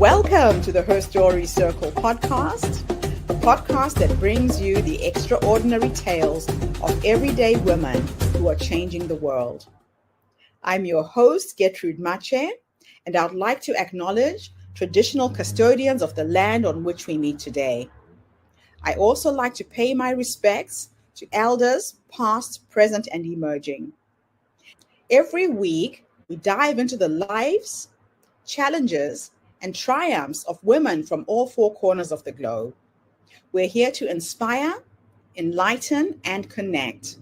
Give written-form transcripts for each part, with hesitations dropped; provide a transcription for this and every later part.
Welcome to the HerStory Podcast, the podcast that brings you the extraordinary tales of everyday women who are changing the world. I'm your host, Gertrude Mache, and I'd like to acknowledge traditional custodians of the land on which we meet today. I also like to pay my respects to elders, past, present, and emerging. Every week, we dive into the lives, challenges, and triumphs of women from all four corners of the globe. We're here to inspire, enlighten, and connect,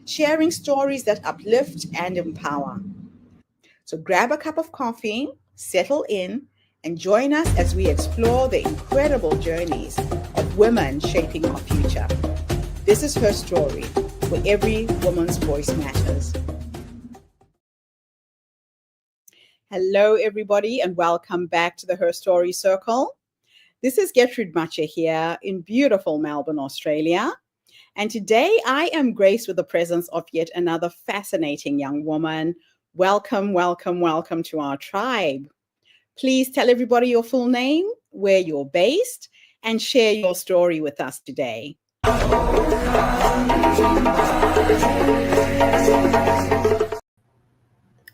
sharing stories that uplift and empower. So grab a cup of coffee, settle in, and join us as we explore the incredible journeys of women shaping our future. This is Her Story, where every woman's voice matters. Hello, everybody, and welcome back to the Her Story Circle. This is Gertrude Mache here in beautiful Melbourne, Australia. And today I am graced with the presence of yet another fascinating young woman. Welcome, welcome, welcome to our tribe. Please tell everybody your full name, where you're based, and share your story with us today.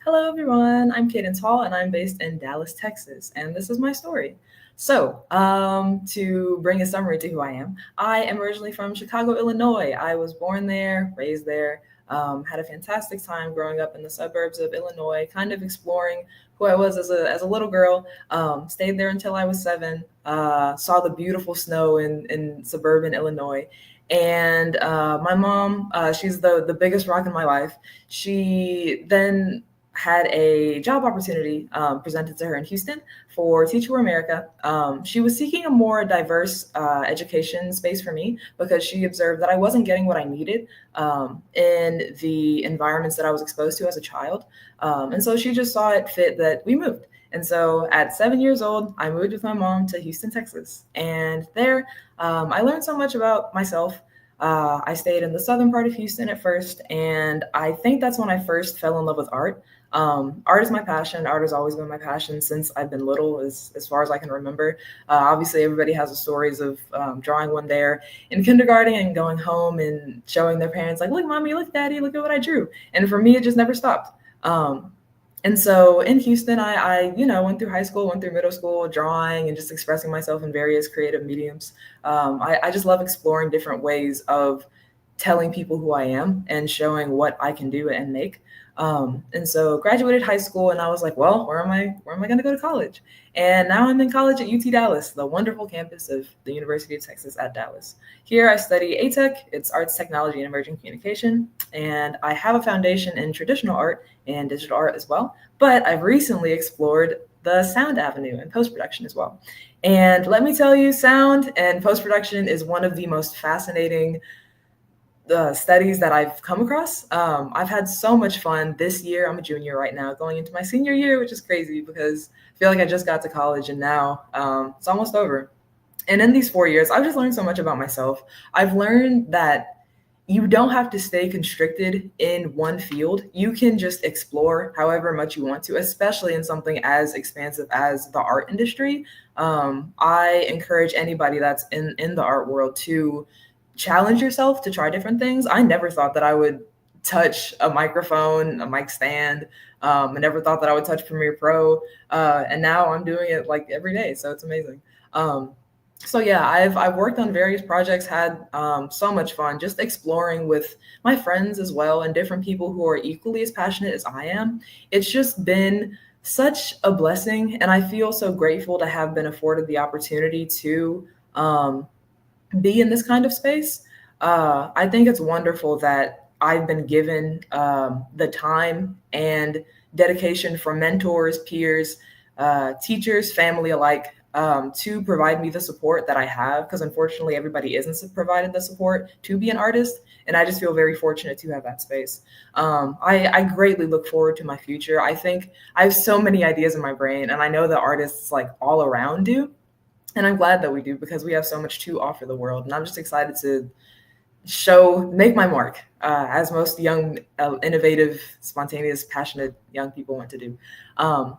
Hello everyone, I'm Kadence Hall and I'm based in Dallas, Texas, and this is my story. So, to bring a summary to who I am originally from Chicago, Illinois. I was born there, raised there, had a fantastic time growing up in the suburbs of Illinois, kind of exploring who I was as a little girl. Stayed there until I was 7, saw the beautiful snow in suburban Illinois. And my mom, she's the biggest rock in my life. She then had a job opportunity presented to her in Houston for Teach for America. She was seeking a more diverse education space for me because she observed that I wasn't getting what I needed in the environments that I was exposed to as a child. And so she just saw it fit that we moved. And so at 7 years old, I moved with my mom to Houston, Texas. And there, I learned so much about myself. I stayed in the southern part of Houston at first, and I think that's when I first fell in love with art. Art is my passion. Art has always been my passion since I've been little, as far as I can remember. Obviously, everybody has the stories of drawing one there in kindergarten and going home and showing their parents, like, look, mommy, look, daddy, look at what I drew. And for me, it just never stopped. And so in Houston, I went through high school, went through middle school, drawing and just expressing myself in various creative mediums. I just love exploring different ways of telling people who I am and showing what I can do and make. And so graduated high school and I was like, well, where am I going to go to college? And now I'm in college at UT Dallas, the wonderful campus of the University of Texas at Dallas. Here I study ATech, it's Arts, Technology, and Emerging Communication. And I have a foundation in traditional art and digital art as well. But I've recently explored the sound avenue and post-production as well. And let me tell you, sound and post-production is one of the most fascinating studies that I've come across. I've had so much fun this year. I'm a junior right now, going into my senior year, which is crazy because I feel like I just got to college and now it's almost over. And in these 4 years, I've just learned so much about myself. I've learned that you don't have to stay constricted in one field. You can just explore however much you want to, especially in something as expansive as the art industry. I encourage anybody that's in the art world to challenge yourself to try different things. I never thought that I would touch a microphone, a mic stand. I never thought that I would touch Premiere Pro. And now I'm doing it like every day. So it's amazing. So yeah, I've worked on various projects, had so much fun just exploring with my friends as well and different people who are equally as passionate as I am. It's just been such a blessing. And I feel so grateful to have been afforded the opportunity to be in this kind of space. I think it's wonderful that I've been given the time and dedication from mentors, peers, teachers, family alike, to provide me the support that I have, because unfortunately everybody isn't provided the support to be an artist. And I just feel very fortunate to have that space. I greatly look forward to my future. I think I have so many ideas in my brain, and I know that artists like all around do. And I'm glad that we do because we have so much to offer the world. And I'm just excited to make my mark. as most young, innovative, spontaneous, passionate young people want to do.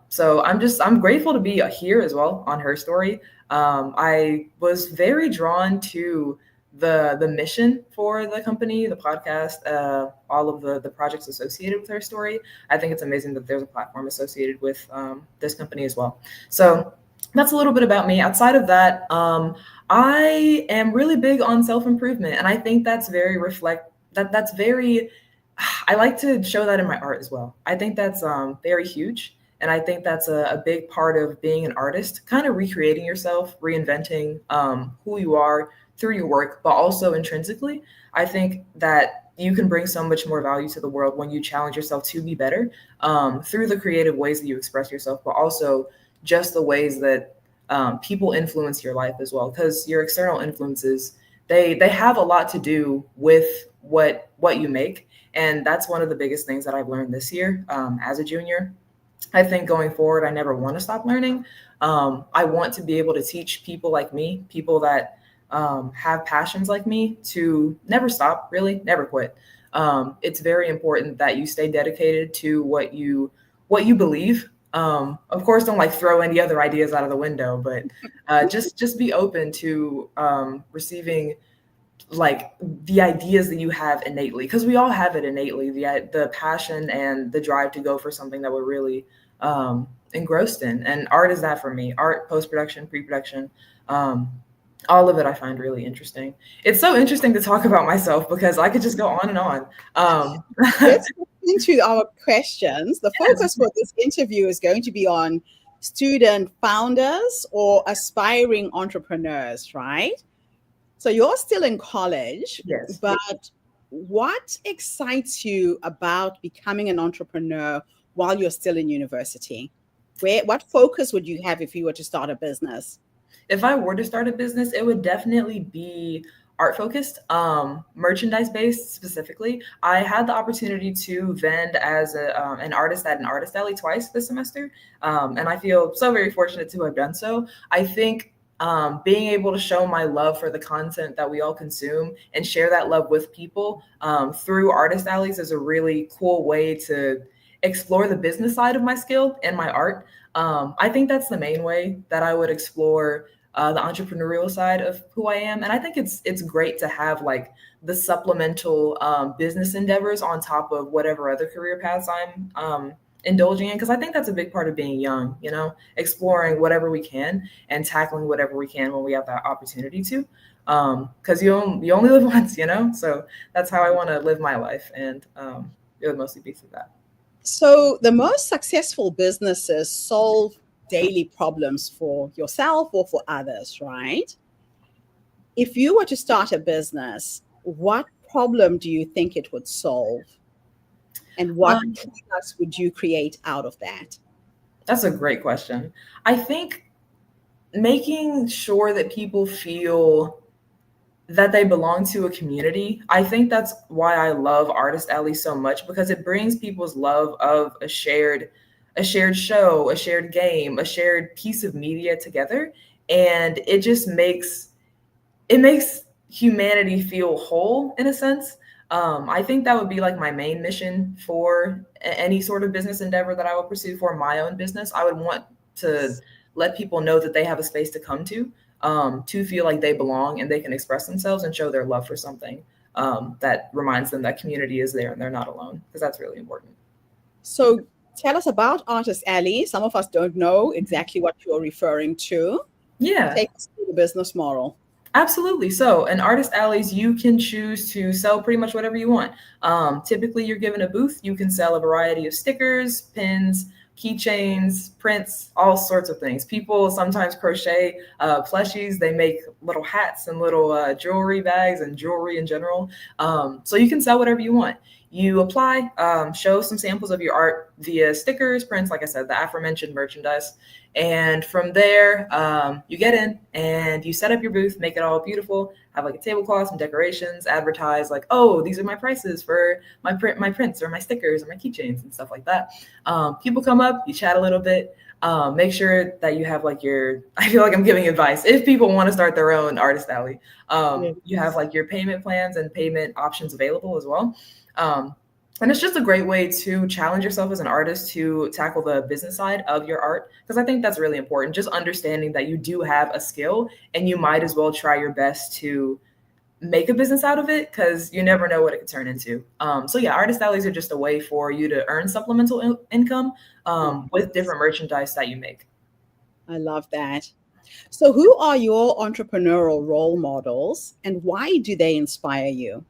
So I'm grateful to be here as well on HerStory. I was very drawn to the mission for the company, the podcast, all of the projects associated with HerStory. I think it's amazing that there's a platform associated with this company as well. So that's a little bit about me. Outside of that, I am really big on self-improvement, and I think that's that's very, I like to show that in my art as well. I think that's very huge. And I think that's a big part of being an artist, kind of recreating yourself, reinventing who you are through your work, but also intrinsically. I think that you can bring so much more value to the world when you challenge yourself to be better through the creative ways that you express yourself, but also just the ways that people influence your life as well. Because your external influences, they have a lot to do with what you make. And that's one of the biggest things that I've learned this year as a junior. I think going forward, I never want to stop learning. I want to be able to teach people like me, people that have passions like me, to never stop, really, never quit. It's very important that you stay dedicated to what you believe. Of course, don't like throw any other ideas out of the window, but just be open to receiving like the ideas that you have innately, because we all have it innately, the passion and the drive to go for something that we're really engrossed in. And art is that for me. Art, post-production, pre-production, all of it I find really interesting. It's so interesting to talk about myself because I could just go on and on. Let's get into our questions. The focus for this interview is going to be on student founders or aspiring entrepreneurs, right? So you're still in college, Yes. but what excites you about becoming an entrepreneur while you're still in university? What focus would you have if you were to start a business? If I were to start a business, it would definitely be art focused, merchandise based specifically. I had the opportunity to vend as an artist at an artist alley twice this semester, and I feel so very fortunate to have done so. I think being able to show my love for the content that we all consume and share that love with people through artist alleys is a really cool way to explore the business side of my skill and my art. I think that's the main way that I would explore the entrepreneurial side of who I am. And I think it's great to have like the supplemental business endeavors on top of whatever other career paths I'm indulging in, because I think that's a big part of being young, exploring whatever we can and tackling whatever we can when we have that opportunity to, because you only live once, so that's how I want to live my life, and it would mostly be through that. So the most successful businesses solve daily problems for yourself or for others, right? If you were to start a business, what problem do you think it would solve? And what products would you create out of that? That's a great question. I think making sure that people feel that they belong to a community. I think that's why I love Artist Alley so much, because it brings people's love of a shared show, a shared game, a shared piece of media together. And it just makes humanity feel whole in a sense. I think that would be like my main mission for any sort of business endeavor that I would pursue for my own business. I would want to let people know that they have a space to come to feel like they belong and they can express themselves and show their love for something that reminds them that community is there and they're not alone, because that's really important. So tell us about Artist Alley. Some of us don't know exactly what you're referring to. Yeah. Take us through the business model. Absolutely. So in artist alleys, you can choose to sell pretty much whatever you want. Typically, you're given a booth. You can sell a variety of stickers, pins, keychains, prints, all sorts of things. People sometimes crochet plushies. They make little hats and little jewelry bags and jewelry in general. So you can sell whatever you want. You apply, show some samples of your art via stickers, prints, like I said, the aforementioned merchandise. And from there, you get in and you set up your booth, make it all beautiful, have like a tablecloth, some decorations, advertise like, oh, these are my prices for my prints or my stickers or my keychains and stuff like that. People come up, you chat a little bit. Make sure that you have like I feel like I'm giving advice. If people want to start their own artist alley, you have like your payment plans and payment options available as well. And it's just a great way to challenge yourself as an artist to tackle the business side of your art, because I think that's really important. Just understanding that you do have a skill and you might as well try your best to make a business out of it, because you never know what it could turn into. So yeah, artist alleys are just a way for you to earn supplemental income with different merchandise that you make. I love that. So who are your entrepreneurial role models and why do they inspire you?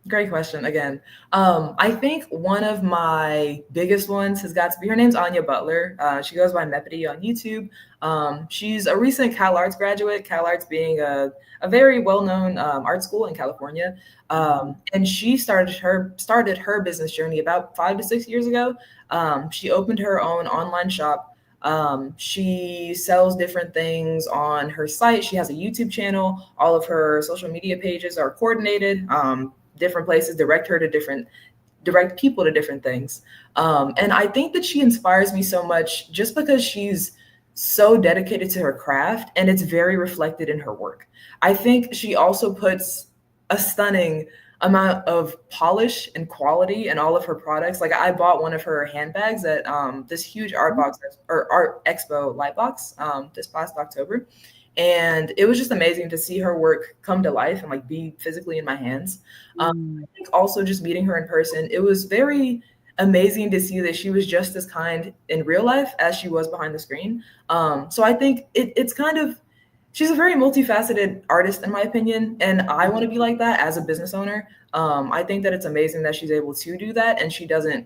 Great question again. I think one of my biggest ones has got to be, her name's Anya Butler. She goes by Mepity on YouTube. She's a recent Cal Arts graduate, Cal Arts being a very well-known art school in California. And she started her business journey about 5 to 6 years ago. She opened her own online shop. She sells different things on her site. She has a YouTube channel. All of her social media pages are coordinated. Different places direct people to different things. And I think that she inspires me so much just because she's so dedicated to her craft, and it's very reflected in her work. I think she also puts a stunning amount of polish and quality in all of her products. Like, I bought one of her handbags at this huge art expo light box this past October. And it was just amazing to see her work come to life and like be physically in my hands. I think also just meeting her in person, it was very amazing to see that she was just as kind in real life as she was behind the screen. So I think it's kind of, she's a very multifaceted artist in my opinion. And I want to be like that as a business owner. I think that it's amazing that she's able to do that. And she doesn't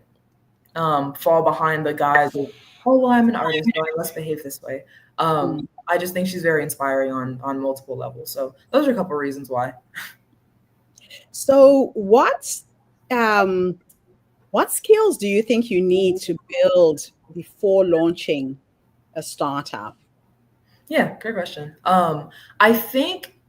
fall behind the guise of, oh, well, I'm an artist, so I must behave this way. I just think she's very inspiring on multiple levels. So those are a couple of reasons why. So what skills do you think you need to build before launching a startup? Yeah, great question. I think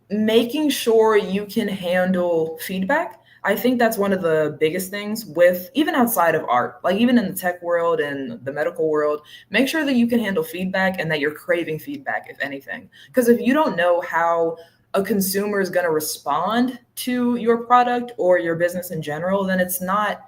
making sure you can handle feedback. I think that's one of the biggest things with even outside of art, like even in the tech world and the medical world, make sure that you can handle feedback and that you're craving feedback, if anything. Because if you don't know how a consumer is going to respond to your product or your business in general, then it's not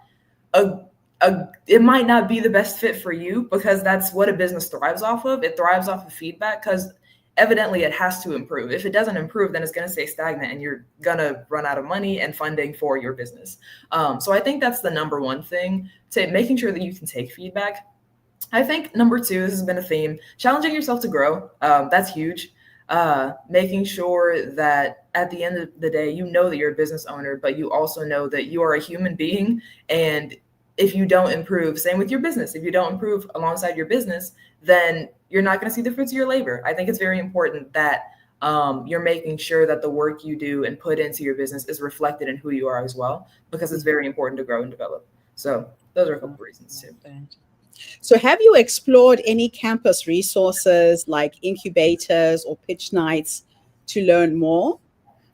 it might not be the best fit for you, because that's what a business thrives off of. It thrives off of feedback because evidently it has to improve. If it doesn't improve, then it's going to stay stagnant and you're going to run out of money and funding for your business. So I think that's the number one thing, to making sure that you can take feedback. I think number two, this has been a theme, challenging yourself to grow. That's huge. Making sure that at the end of the day, you know that you're a business owner, but you also know that you are a human being. And if you don't improve, same with your business, if you don't improve alongside your business, then you're not going to see the fruits of your labor. I think it's very important that you're making sure that the work you do and put into your business is reflected in who you are as well, because it's very important to grow and develop. So those are a couple of reasons too. So have you explored any campus resources like incubators or pitch nights to learn more?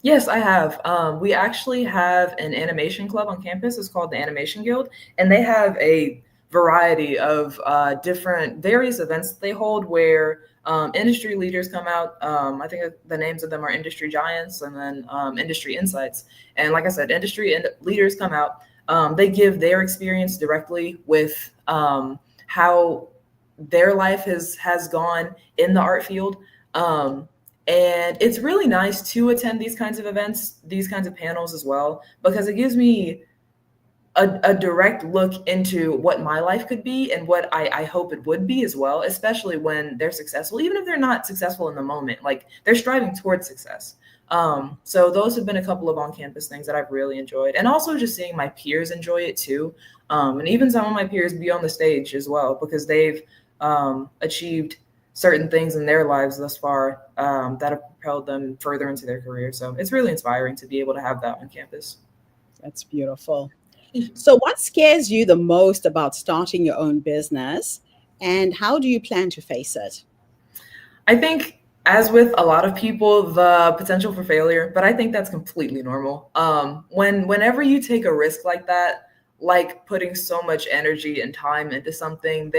Yes, I have. We actually have an animation club on campus. It's called the Animation Guild, and they have a variety of various events that they hold where industry leaders come out. I think the names of them are Industry Giants and then Industry Insights. And like I said, industry leaders come out. They give their experience directly with how their life has gone in the art field. And it's really nice to attend these kinds of events, these kinds of panels as well, because it gives me a direct look into what my life could be and what I hope it would be as well, especially when they're successful, even if they're not successful in the moment, like they're striving towards success. So those have been a couple of on-campus things that I've really enjoyed. And also just seeing my peers enjoy it too. And even some of my peers be on the stage as well, because they've achieved certain things in their lives thus far that have propelled them further into their career. So it's really inspiring to be able to have that on campus. That's beautiful. So what scares you the most about starting your own business, and how do you plan to face it? I think, as with a lot of people, the potential for failure, but I think that's completely normal. Whenever you take a risk like that, like putting so much energy and time into something,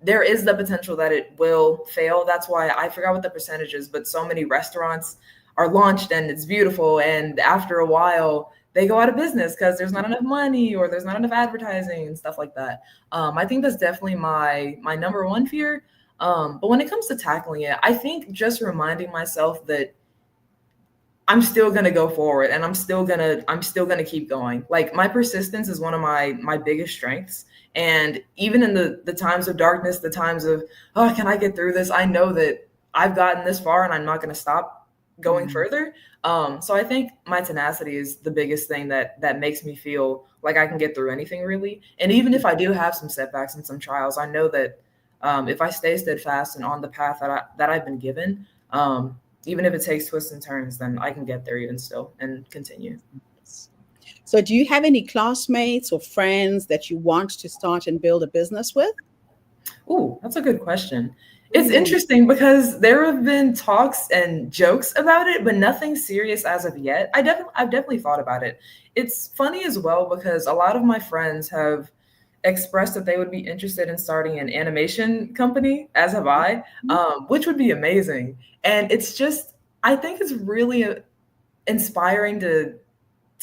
there is the potential that it will fail. That's why I forgot what the percentage is, but so many restaurants are launched and it's beautiful. And after a while, they go out of business because there's not enough money or there's not enough advertising and stuff like that. I think that's definitely my number one fear. But when it comes to tackling it, I think just reminding myself that I'm still gonna go forward and I'm still gonna keep going. Like my persistence is one of my biggest strengths. And even in the times of darkness, the times of, oh, can I get through this? I know that I've gotten this far and I'm not gonna stop going further. So I think my tenacity is the biggest thing that makes me feel like I can get through anything really. And even if I do have some setbacks and some trials, I know that if I stay steadfast and on the path that I've been given, even if it takes twists and turns, then I can get there even still and continue. So do you have any classmates or friends that you want to start and build a business with? Ooh, that's a good question. It's interesting because there have been talks and jokes about it, but nothing serious as of yet. I've definitely thought about it. It's funny as well because a lot of my friends have expressed that they would be interested in starting an animation company, as have I, which would be amazing. And it's just, I think it's really inspiring to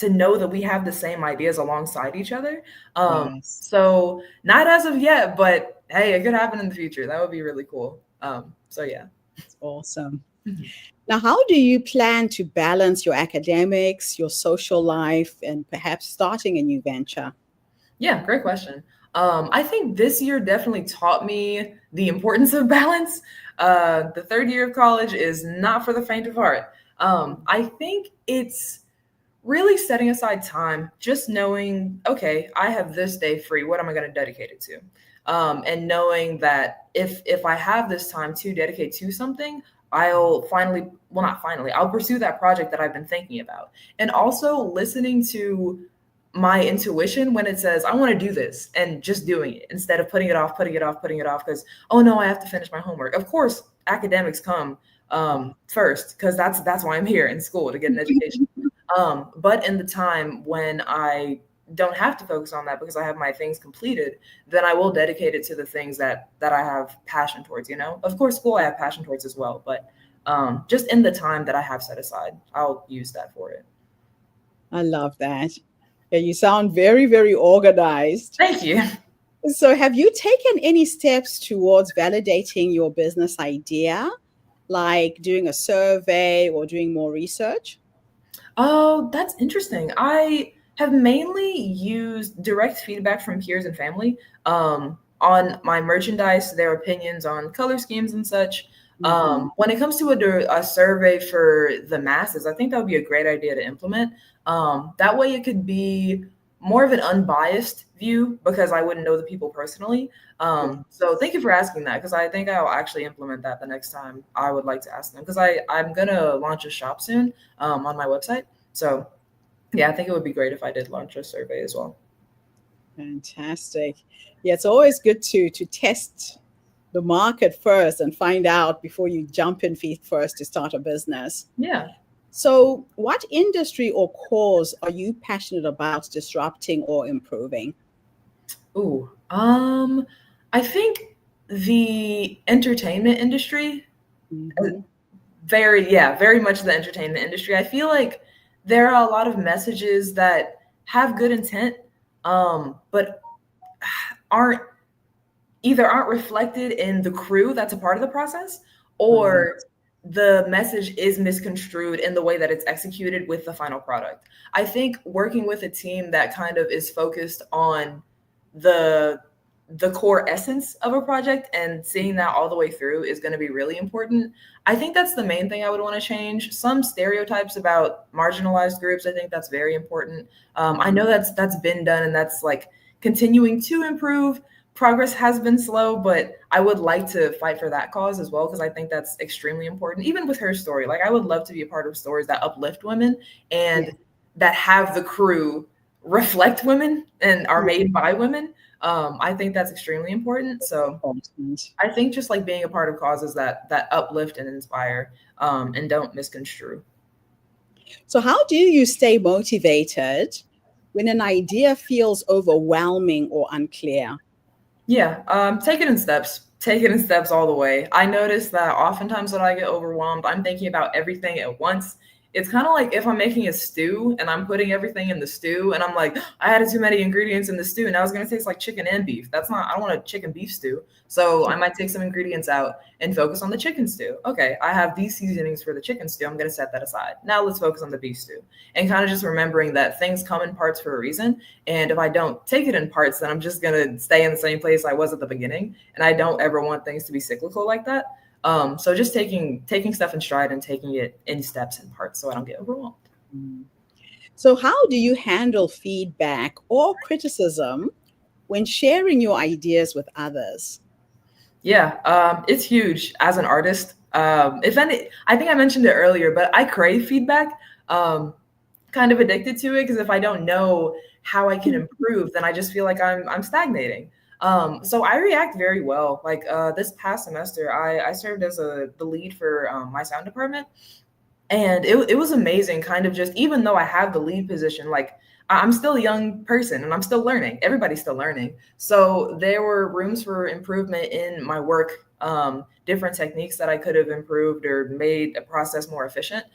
know that we have the same ideas alongside each other. Yes. So not as of yet, but hey, it could happen in the future. That would be really cool. So yeah. That's awesome. Now, how do you plan to balance your academics, your social life, and perhaps starting a new venture? Yeah, great question. I think this year definitely taught me the importance of balance. The third year of college is not for the faint of heart. I think it's really setting aside time, just knowing, okay, I have this day free. What am I going to dedicate it to? And knowing that if I have this time to dedicate to something, I'll I'll pursue that project that I've been thinking about. And also listening to my intuition when it says, I want to do this, and just doing it instead of putting it off because, oh no, I have to finish my homework. Of course, academics come first because that's why I'm here in school, to get an education. But in the time when I don't have to focus on that because I have my things completed, then I will dedicate it to the things that I have passion towards, Of course, school I have passion towards as well, but just in the time that I have set aside, I'll use that for it. I love that. Yeah, you sound very, very organized. Thank you. So have you taken any steps towards validating your business idea, like doing a survey or doing more research? Oh, that's interesting. I have mainly used direct feedback from peers and family on my merchandise, their opinions on color schemes and such. When it comes to a survey for the masses, I think that would be a great idea to implement. That way it could be more of an unbiased view because I wouldn't know the people personally. So thank you for asking that, because I think I'll actually implement that the next time I would like to ask them, because I'm going to launch a shop soon on my website. So yeah, I think it would be great if I did launch a survey as well. Fantastic. Yeah, it's always good to test the market first and find out before you jump in feet first to start a business. Yeah. So what industry or cause are you passionate about disrupting or improving? Ooh, I think the entertainment industry, very much the entertainment industry. I feel like there are a lot of messages that have good intent, but aren't reflected in the crew that's a part of the process, or the message is misconstrued in the way that it's executed with the final product. I think working with a team that kind of is focused on the core essence of a project and seeing that all the way through is going to be really important. I think that's the main thing I would want to change. Some stereotypes about marginalized groups, I think that's very important. I know that's been done, and that's like continuing to improve. Progress has been slow, but I would like to fight for that cause as well, because I think that's extremely important. Even with HerStory, like I would love to be a part of stories that uplift women and that have the crew reflect women and are made by women. I think that's extremely important. So I think just like being a part of causes that uplift and inspire and don't misconstrue. So how do you stay motivated when an idea feels overwhelming or unclear? Yeah, take it in steps all the way. I notice that oftentimes when I get overwhelmed, I'm thinking about everything at once. It's kind of like if I'm making a stew and I'm putting everything in the stew and I'm like, I added too many ingredients in the stew. Now it's going to taste like chicken and beef. That's not, I don't want a chicken beef stew. So I might take some ingredients out and focus on the chicken stew. Okay, I have these seasonings for the chicken stew. I'm going to set that aside. Now let's focus on the beef stew. And kind of just remembering that things come in parts for a reason. And if I don't take it in parts, then I'm just going to stay in the same place I was at the beginning. And I don't ever want things to be cyclical like that. So just taking stuff in stride and taking it in steps and parts so I don't get overwhelmed. So how do you handle feedback or criticism when sharing your ideas with others? Yeah, it's huge as an artist. If any, I think I mentioned it earlier, but I crave feedback. Kind of addicted to it because if I don't know how I can improve, then I just feel like I'm stagnating. So I react very well. Like this past semester, I served as the lead for my sound department, and it was amazing. Kind of just even though I have the lead position, like I'm still a young person and I'm still learning. Everybody's still learning. So there were rooms for improvement in my work, different techniques that I could have improved or made a process more efficient.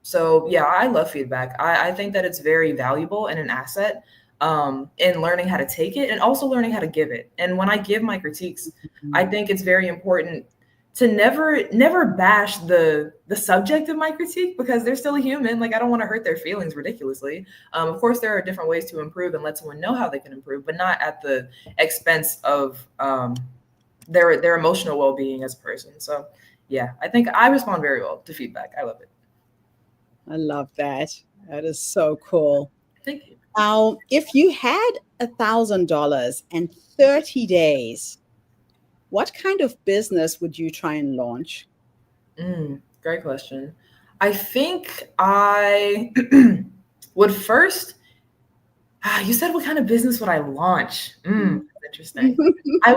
So yeah, I love feedback. I think that it's very valuable and an asset in learning how to take it and also learning how to give it. And when I give my critiques, I think it's very important to never bash the subject of my critique because they're still a human. Like I don't want to hurt their feelings ridiculously. Of course, there are different ways to improve and let someone know how they can improve, but not at the expense of their emotional well-being as a person. So yeah, I think I respond very well to feedback. I love it. I love that. That is so cool. Thank you. Now, if you had $1,000 and 30 days, what kind of business would you try and launch? Great question. I think I would first. You said what kind of business would I launch? Interesting. I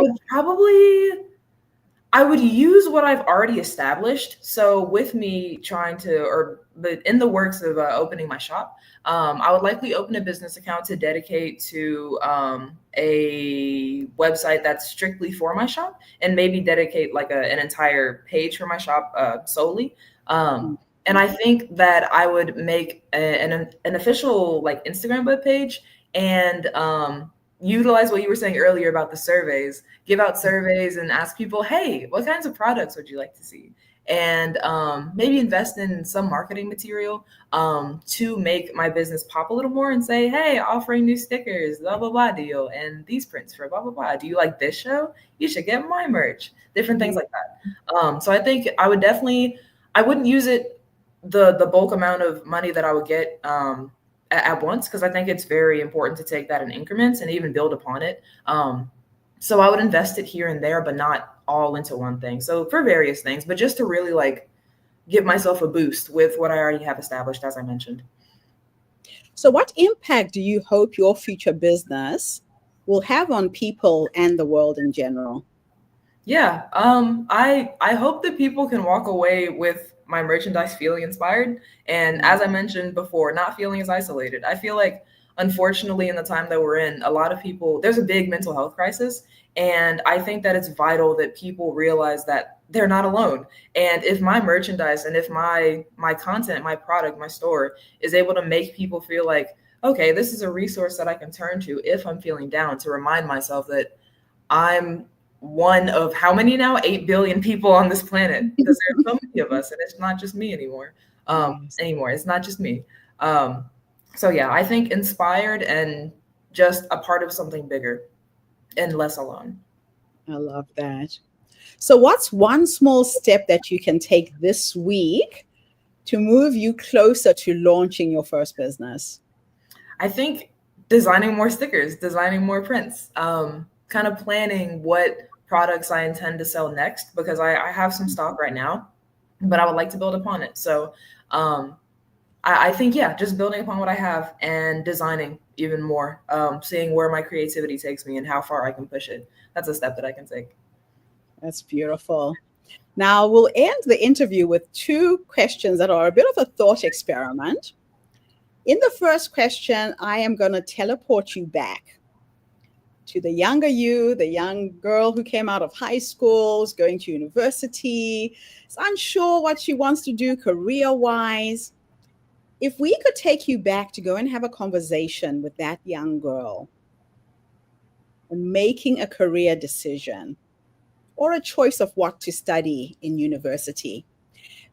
would use what I've already established. So with me trying to, but in the works of opening my shop, I would likely open a business account to dedicate to a website that's strictly for my shop, and maybe dedicate like an entire page for my shop solely. And I think that I would make an official like Instagram web page and utilize what you were saying earlier about the surveys, give out surveys and ask people, hey, what kinds of products would you like to see? And maybe invest in some marketing material to make my business pop a little more and say, hey, offering new stickers, blah, blah, blah deal, and these prints for blah, blah, blah. Do you like this show? You should get my merch, different things like that. So I think I wouldn't use it, the bulk amount of money that I would get at once, because I think it's very important to take that in increments and even build upon it. So I would invest it here and there, but not all into one thing. So for various things, but just to really like give myself a boost with what I already have established, as I mentioned. So what impact do you hope your future business will have on people and the world in general? Yeah, I hope that people can walk away with my merchandise feeling inspired. And as I mentioned before, not feeling as isolated. I feel like, unfortunately, in the time that we're in, a lot of people, there's a big mental health crisis. And I think that it's vital that people realize that they're not alone. And if my merchandise and if my content, my product, my store is able to make people feel like, okay, this is a resource that I can turn to if I'm feeling down, to remind myself that I'm one of how many now? 8 billion people on this planet, because there's so many of us and it's not just me anymore. It's not just me. So yeah, I think inspired and just a part of something bigger and less alone. I love that. So what's one small step that you can take this week to move you closer to launching your first business? I think designing more stickers, designing more prints, kind of planning what products I intend to sell next, because I have some stock right now, but I would like to build upon it. So I think, yeah, just building upon what I have and designing even more, seeing where my creativity takes me and how far I can push it. That's a step that I can take. That's beautiful. Now we'll end the interview with 2 questions that are a bit of a thought experiment. In the first question, I am going to teleport you back to the younger you, the young girl who came out of high school, is going to university, is unsure what she wants to do career-wise. If we could take you back to go and have a conversation with that young girl on making a career decision or a choice of what to study in university,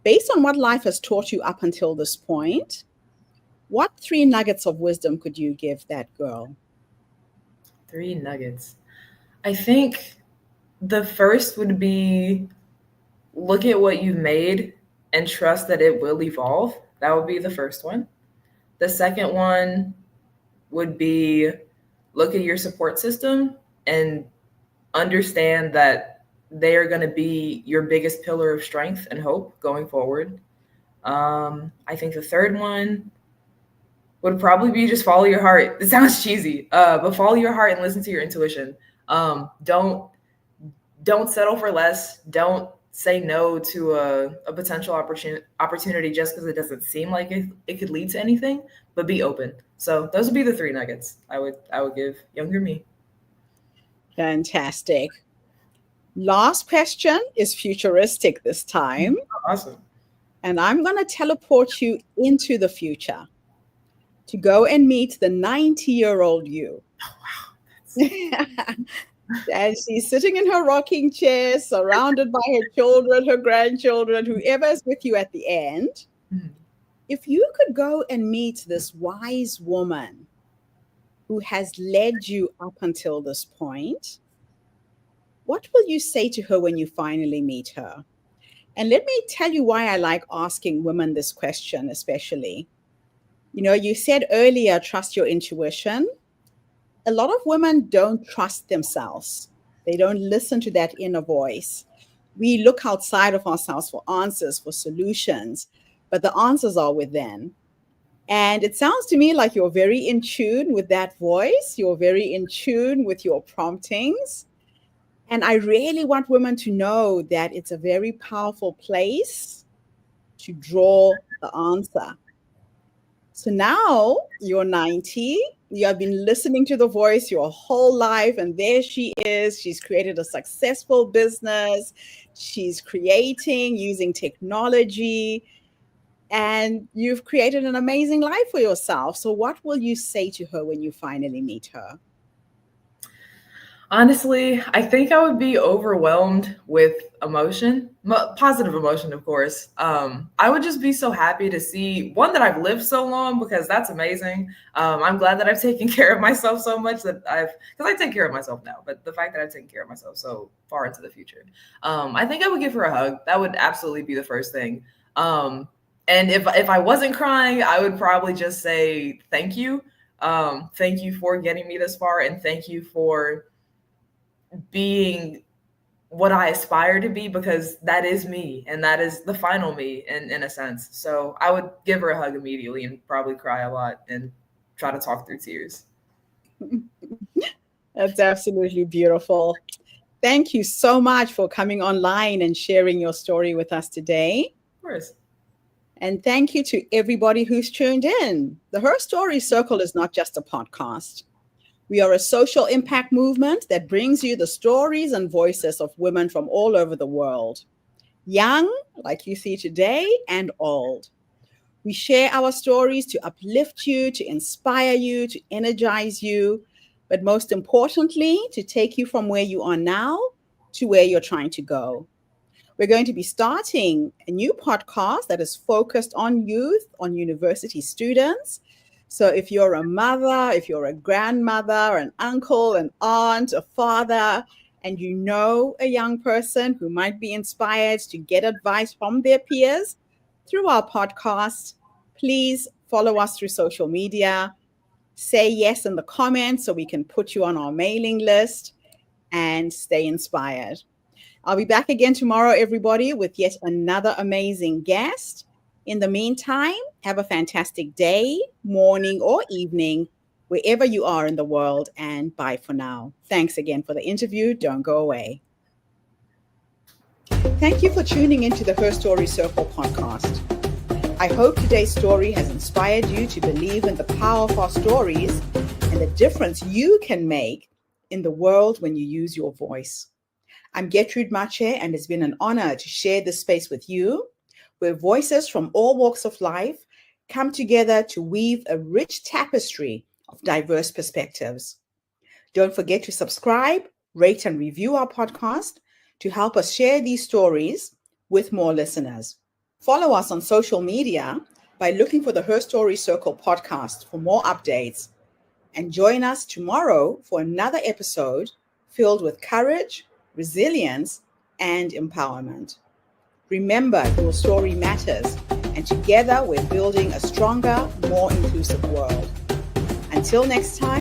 based on what life has taught you up until this point, what 3 nuggets of wisdom could you give that girl? 3 nuggets. I think the first would be look at what you've made and trust that it will evolve. That would be the first one. The second one would be look at your support system and understand that they are going to be your biggest pillar of strength and hope going forward. I think the third one would probably be just follow your heart. It sounds cheesy, but follow your heart and listen to your intuition. Don't settle for less. Don't say no to a potential opportunity just because it doesn't seem like it could lead to anything, but be open. So those would be the 3 nuggets I would give younger me. Fantastic. Last question is futuristic this time. Awesome. And I'm going to teleport you into the future to go and meet the 90-year-old you. Oh, wow. And she's sitting in her rocking chair, surrounded by her children, her grandchildren, whoever is with you at the end. Mm-hmm. If you could go and meet this wise woman who has led you up until this point, what will you say to her when you finally meet her? And let me tell you why I like asking women this question, especially. You know, you said earlier, trust your intuition. A lot of women don't trust themselves. They don't listen to that inner voice. We look outside of ourselves for answers, for solutions, but the answers are within. And it sounds to me like you're very in tune with that voice. You're very in tune with your promptings. And I really want women to know that it's a very powerful place to draw the answer. So now you're 90, you have been listening to the voice your whole life, and there she is. She's created a successful business. She's creating using technology, and you've created an amazing life for yourself. So what will you say to her when you finally meet her? Honestly, I think I would be overwhelmed with emotion, positive emotion, of course. I would just be so happy to see, one, that I've lived so long, because that's amazing. I'm glad that I've taken care of myself so much because I take care of myself now, but the fact that I've taken care of myself so far into the future. I think I would give her a hug. That would absolutely be the first thing. And if I wasn't crying, I would probably just say, thank you. Thank you for getting me this far, and thank you for being what I aspire to be, because that is me, and that is the final me in a sense. So I would give her a hug immediately and probably cry a lot and try to talk through tears. That's absolutely beautiful. Thank you so much for coming online and sharing your story with us today. Of course. And thank you to everybody who's tuned in. The HerStory Circle is not just a podcast. We are a social impact movement that brings you the stories and voices of women from all over the world, young, like you see today, and old. We share our stories to uplift you, to inspire you, to energize you, but most importantly, to take you from where you are now to where you're trying to go. We're going to be starting a new podcast that is focused on youth, on university students. So if you're a mother, if you're a grandmother, an uncle, an aunt, a father, and you know a young person who might be inspired to get advice from their peers through our podcast, please follow us through social media. Say yes in the comments so we can put you on our mailing list, and stay inspired. I'll be back again tomorrow, everybody, with yet another amazing guest. In the meantime, have a fantastic day, morning, or evening, wherever you are in the world, and bye for now. Thanks again for the interview. Don't go away. Thank you for tuning into the HerStory Circle podcast. I hope today's story has inspired you to believe in the power of our stories and the difference you can make in the world when you use your voice. I'm Gertrude Mache, and it's been an honor to share this space with you, where voices from all walks of life come together to weave a rich tapestry of diverse perspectives. Don't forget to subscribe, rate, and review our podcast to help us share these stories with more listeners. Follow us on social media by looking for the HerStory Circle podcast for more updates. And join us tomorrow for another episode filled with courage, resilience, and empowerment. Remember, your story matters, and together we're building a stronger, more inclusive world. Until next time.